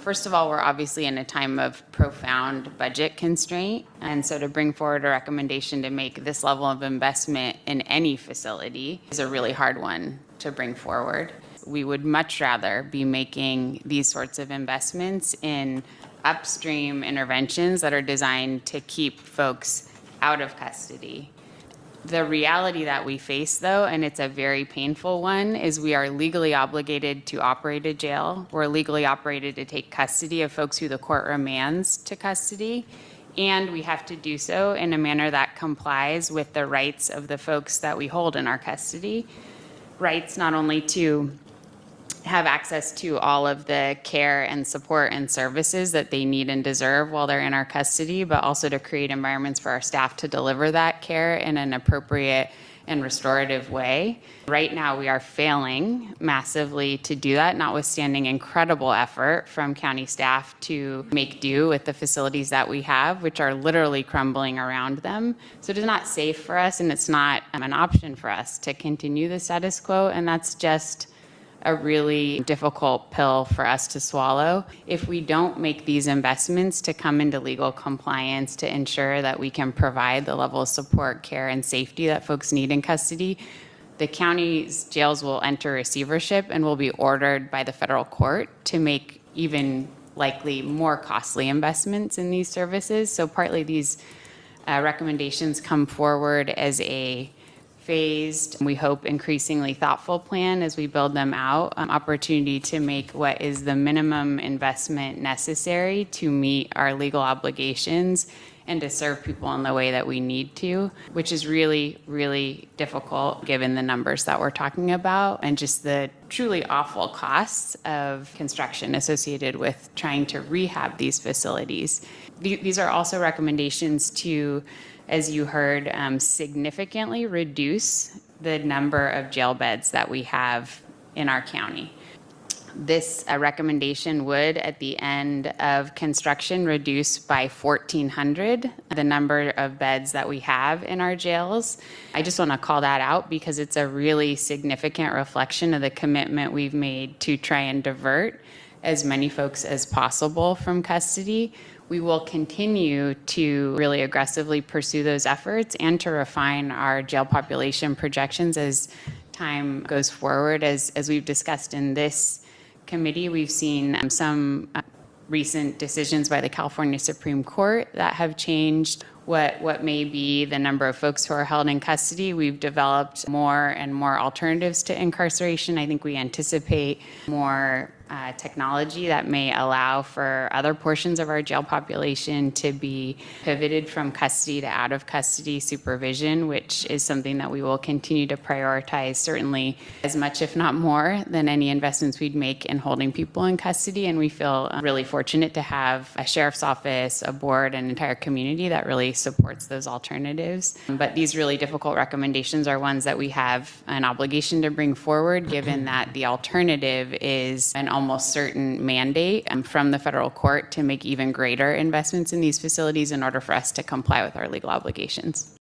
First of all, we're obviously in a time of profound budget constraint. And so to bring forward a recommendation to make this level of investment in any facility is a really hard one to bring forward. We would much rather be making these sorts of investments in upstream interventions that are designed to keep folks out of custody. The reality that we face, though, and it's a very painful one, is we are legally obligated to operate a jail. We're legally operated to take custody of folks who the court remands to custody, and we have to do so in a manner that complies with the rights of the folks that we hold in our custody. Rights not only to have access to all of the care and support and services that they need and deserve while they're in our custody, but also to create environments for our staff to deliver that care in an appropriate and restorative way. Right now, we are failing massively to do that, notwithstanding incredible effort from county staff to make do with the facilities that we have, which are literally crumbling around them. So it is not safe for us, and it's not an option for us to continue the status quo, and that's just a really difficult pill for us to swallow. If we don't make these investments to come into legal compliance to ensure that we can provide the level of support, care, and safety that folks need in custody, the county's jails will enter receivership and will be ordered by the federal court to make even likely more costly investments in these services. So partly these recommendations come forward as a phased, we hope increasingly thoughtful plan as we build them out, opportunity to make what is the minimum investment necessary to meet our legal obligations and to serve people in the way that we need to, which is really, really difficult given the numbers that we're talking about and just the truly awful costs of construction associated with trying to rehab these facilities. These are also recommendations to, as you heard, significantly reduce the number of jail beds that we have in our county. This recommendation would, at the end of construction, reduce by 1,400 the number of beds that we have in our jails. I just want to call that out because it's a really significant reflection of the commitment we've made to try and divert as many folks as possible from custody. We will continue to really aggressively pursue those efforts and to refine our jail population projections as time goes forward. As we've discussed in this committee, we've seen some recent decisions by the California Supreme Court that have changed what may be the number of folks who are held in custody. We've developed more and more alternatives to incarceration. I think we anticipate more technology that may allow for other portions of our jail population to be pivoted from custody to out of custody supervision, which is something that we will continue to prioritize, certainly as much, if not more, than any investments we'd make in holding people in custody. And we feel really fortunate to have a sheriff's office, a board, an entire community that really supports those alternatives. But these really difficult recommendations are ones that we have an obligation to bring forward, given that the alternative is an almost certain mandate from the federal court to make even greater investments in these facilities in order for us to comply with our legal obligations.